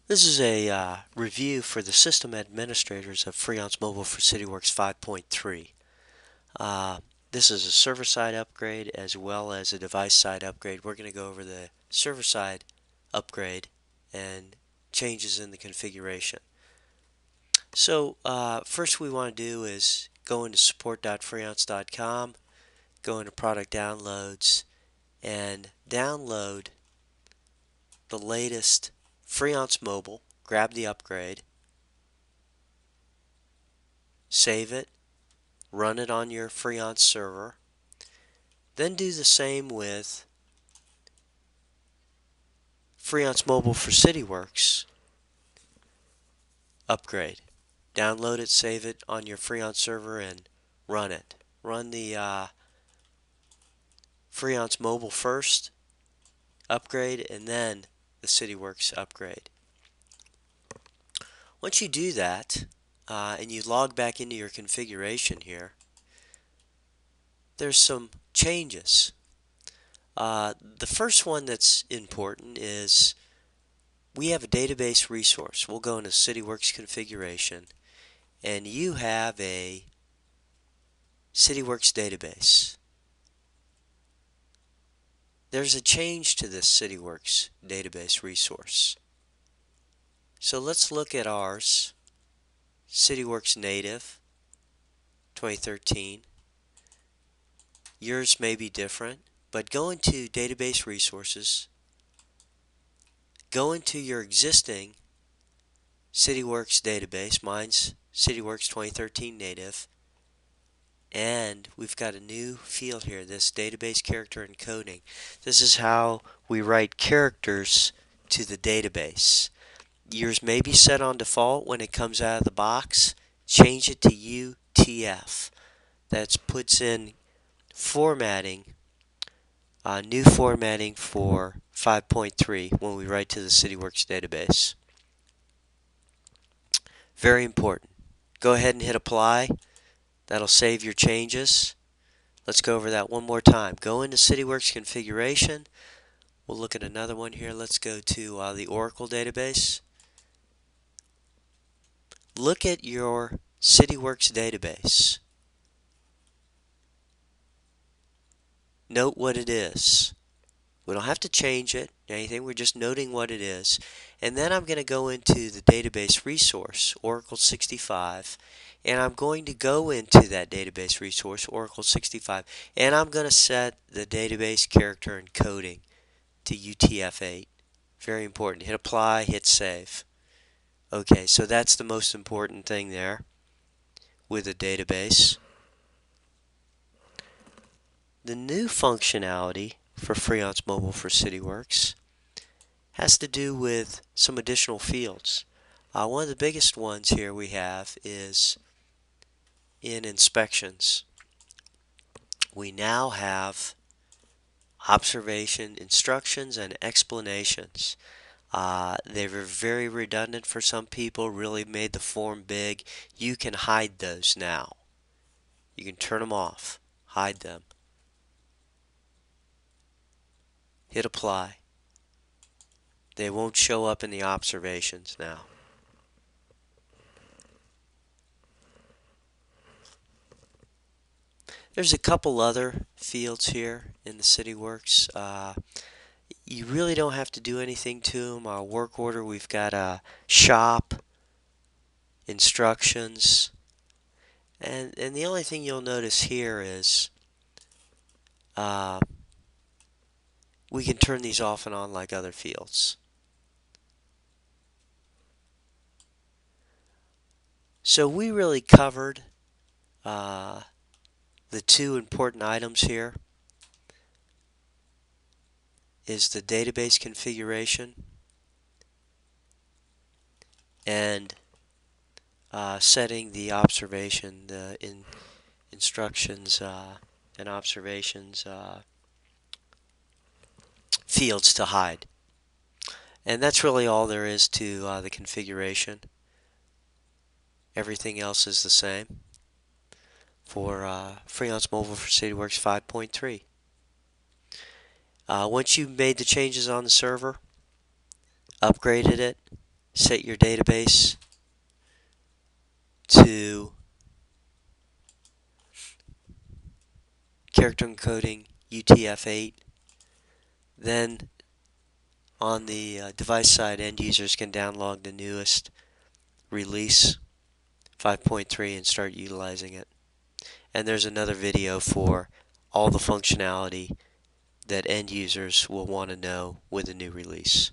This is a review for the system administrators of Freeance Mobile for Cityworks 5.3. Uh, this is a server-side upgrade as well as a device-side upgrade. We're going to go over the server-side upgrade and changes in the configuration. So first we want to do is go into support.freeance.com, go into product downloads, and download the latest Freeance Mobile. Grab the upgrade, save it, run it on your Freeance server, then do the same with Freeance Mobile for Cityworks upgrade. Download it, save it on your Freeance server, and run it. Run the Freeance Mobile first, upgrade, and then the Cityworks upgrade. Once you do that, and you log back into your configuration here, there's some changes. The first one that's important is we have a database resource. We'll go into Cityworks configuration, and you have a Cityworks database. There's a change to this Cityworks database resource. So let's look at ours, Cityworks Native 2013. Yours may be different, but go into Database Resources, go into your existing Cityworks database. Mine's Cityworks 2013 Native, and we've got a new field here, this database character encoding. This is how we write characters to the database. Yours may be set on default when it comes out of the box. Change it to UTF. That puts in formatting, new formatting for 5.3 when we write to the Cityworks database. Very important. Go ahead and hit apply. That'll save your changes. Let's go over that one more time. Go into Cityworks configuration. We'll look at another one here. Let's go to the Oracle database. Look at your Cityworks database. Note what it is. We don't have to change it, anything. We're just noting what it is. And then I'm going to go into the database resource, Oracle 65, and I'm going to go into that database resource, Oracle 65, and I'm going to set the database character encoding to UTF-8. Very important. Hit apply, hit save. Okay, so that's the most important thing there with a database. The new functionality for Freeance Mobile for Cityworks has to do with some additional fields. One of the biggest ones here we have is in inspections. We now have observation, instructions, and explanations. They were very redundant for some people, really made the form big. You can hide those now. You can turn them off, hide them. Hit apply. They won't show up in the observations now. There's a couple other fields here in the Cityworks. You really don't have to do anything to them. Our work order, we've got a shop, instructions, and the only thing you'll notice here is we can turn these off and on like other fields. So we really covered the two important items here is the database configuration and setting the observation, the instructions and observations fields to hide. And that's really all there is to the configuration. Everything else is the same for Freeance Mobile for Cityworks 5.3. Once you've made the changes on the server, upgraded it, set your database to character encoding UTF-8. Then on the device side, end users can download the newest release 5.3 and start utilizing it. And there's another video for all the functionality that end users will want to know with a new release.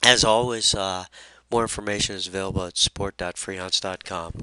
As always, more information is available at support.freeance.com.